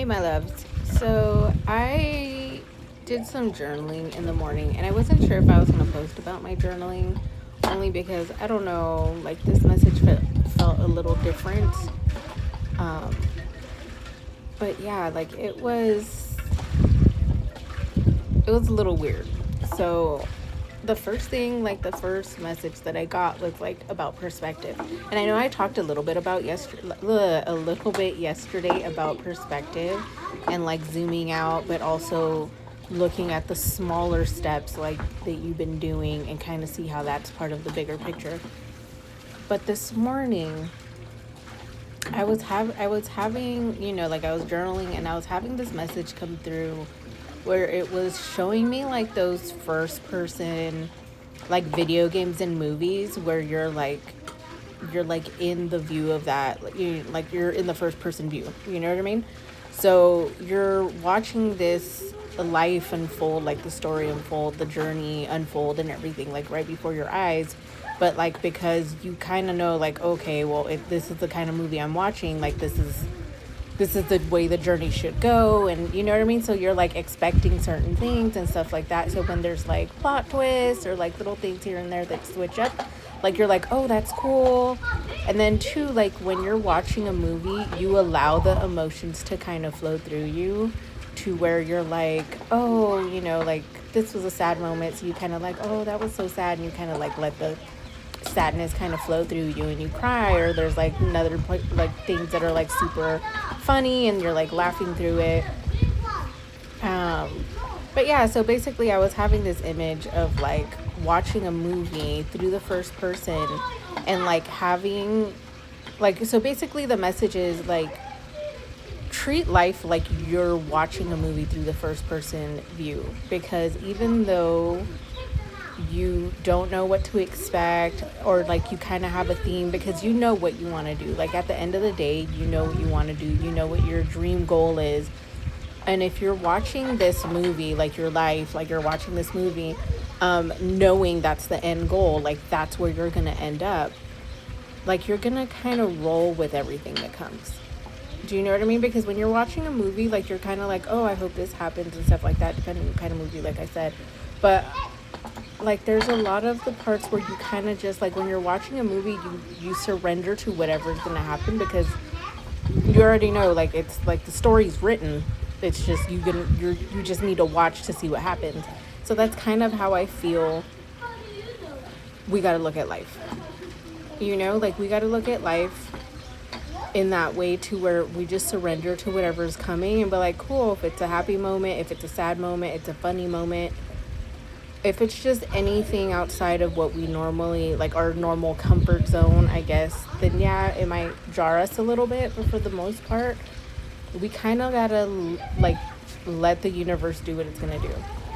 Hey, my loves. So I did some journaling in the morning, and I wasn't sure if I was going to post about my journaling, only because I don't know, like this message felt a little different. Um, but yeah, like it was a little weird. So the first thing, like the first message that I got was like about perspective. And I know I talked a little bit about yesterday about perspective and like zooming out, but also looking at the smaller steps like that you've been doing and kind of see how that's part of the bigger picture. But this morning I was having, like I was journaling and I was having this message come through where it was showing me like those first person like video games and movies where you're like in the view of that, like you're in the first person view, you know what I mean? So you're watching this life unfold, like the story unfold, the journey unfold and everything like right before your eyes. But like because you kind of know like, okay, well, if this is the kind of movie I'm watching, like this is the way the journey should go, and you know what I mean. So you're like expecting certain things and stuff like that. So when there's like plot twists or like little things here and there that switch up, like you're like, oh, that's cool. And then too, like when you're watching a movie, you allow the emotions to kind of flow through you to where you're like, oh, like this was a sad moment, so you kind of like, oh, that was so sad, and you kind of like let the sadness kind of flow through you and you cry, or there's like another like things that are like super funny and you're like laughing through it. um but yeah, so basically I was having this image of like watching a movie through the first person and like having like, so basically the message is like treat life like you're watching a movie through the first person view, because even though you don't know what to expect, or like you kind of have a theme because you know what you want to do, like at the end of the day you know what you want to do, you know what your dream goal is. And if you're watching this movie, like your life, like you're watching this movie, knowing that's the end goal, like that's where you're gonna end up, like you're gonna kind of roll with everything that comes. Do you know what I mean? Because when you're watching a movie, like you're kind of like, oh, I hope this happens and stuff like that, depending on the kind of movie, like I said. But like there's a lot of the parts where you kind of just like, when you're watching a movie, you surrender to whatever's going to happen, because you already know, like it's like the story's written. It's just you just need to watch to see what happens. So that's kind of how I feel we got to look at life. Like we got to look at life in that way, to where we just surrender to whatever's coming and be like, cool, if it's a happy moment, if it's a sad moment, it's a funny moment, if it's just anything outside of what we normally, like our normal comfort zone, I guess, then yeah, it might jar us a little bit. But for the most part, we kind of gotta like let the universe do what it's gonna do.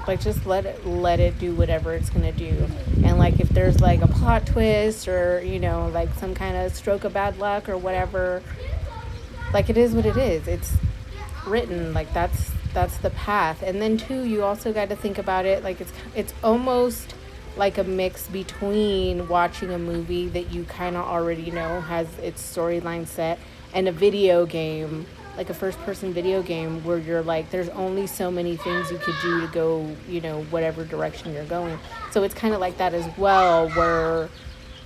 Like just let it do whatever it's gonna do. And like if there's like a plot twist, or like some kind of stroke of bad luck or whatever, like it is what it is. It's written, like that's the path. And then too, you also got to think about it like it's almost like a mix between watching a movie that you kind of already know has its storyline set, and a video game, like a first person video game, where you're like there's only so many things you could do to go, whatever direction you're going. So it's kind of like that as well, where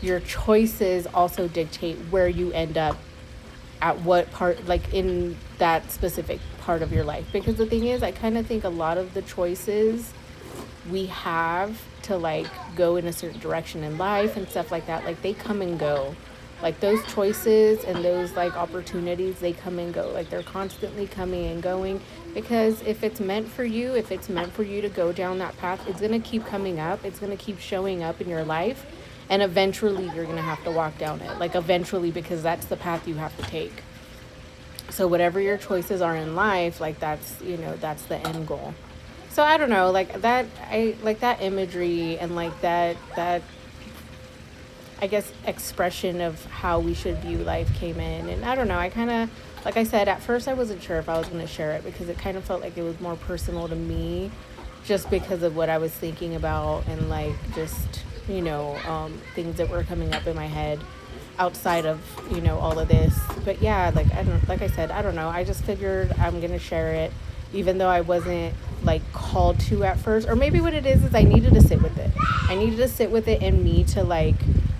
your choices also dictate where you end up, at what part, like in that specific part of your life. Because the thing is, I kind of think a lot of the choices we have to like go in a certain direction in life and stuff like that, like they come and go. Like those choices and those like opportunities, they come and go. Like they're constantly coming and going, because if it's meant for you, if it's meant for you to go down that path, it's going to keep coming up, it's going to keep showing up in your life, and eventually you're going to have to walk down it, like eventually, because that's the path you have to take. So whatever your choices are in life, like that's the end goal. So I don't know, like that, I like that imagery, and like that I guess expression of how we should view life came in. And I don't know, I kind of, like I said, at first I wasn't sure if I was going to share it, because it kind of felt like it was more personal to me, just because of what I was thinking about, and like just things that were coming up in my head. outside of, all of this. But yeah, like I said, I don't know. I just figured I'm going to share it, even though I wasn't like called to at first. Or maybe what it is I needed to sit with it. I needed to sit with it and me to like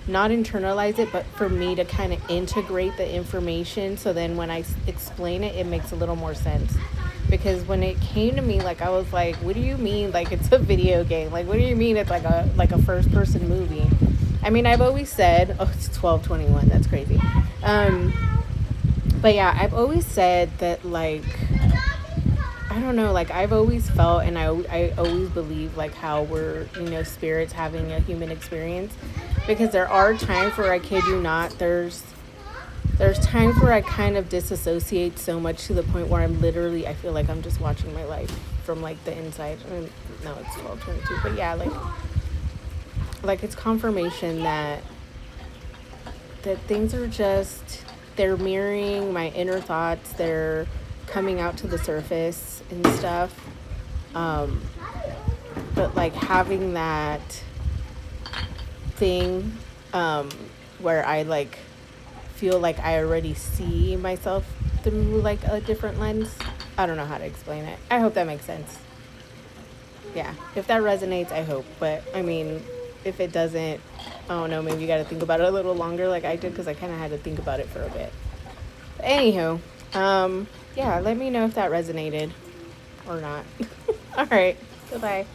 not internalize it, but for me to kind of integrate the information. So then when I explain it, it makes a little more sense. Because when it came to me, like I was like, what do you mean like it's a video game? Like what do you mean it's like a first person movie? I mean, I've always said, oh, it's 12:21. That's crazy. But yeah, I've always said that like I don't know, like I've always felt and I always believe like how we're, spirits having a human experience, because there are times where I kid you not, there's times where I kind of disassociate so much to the point where I feel like I'm just watching my life from like the inside. I mean, no, it's 12:22, but yeah, like it's confirmation that things are just, they're mirroring my inner thoughts, they're coming out to the surface and stuff. But like having that thing where I like feel like I already see myself through like a different lens. I don't know how to explain it. I hope that makes sense. Yeah, if that resonates, I hope. But I mean, if it doesn't, I don't know, maybe you got to think about it a little longer like I did, because I kind of had to think about it for a bit. But anywho, yeah, let me know if that resonated or not. All right, goodbye.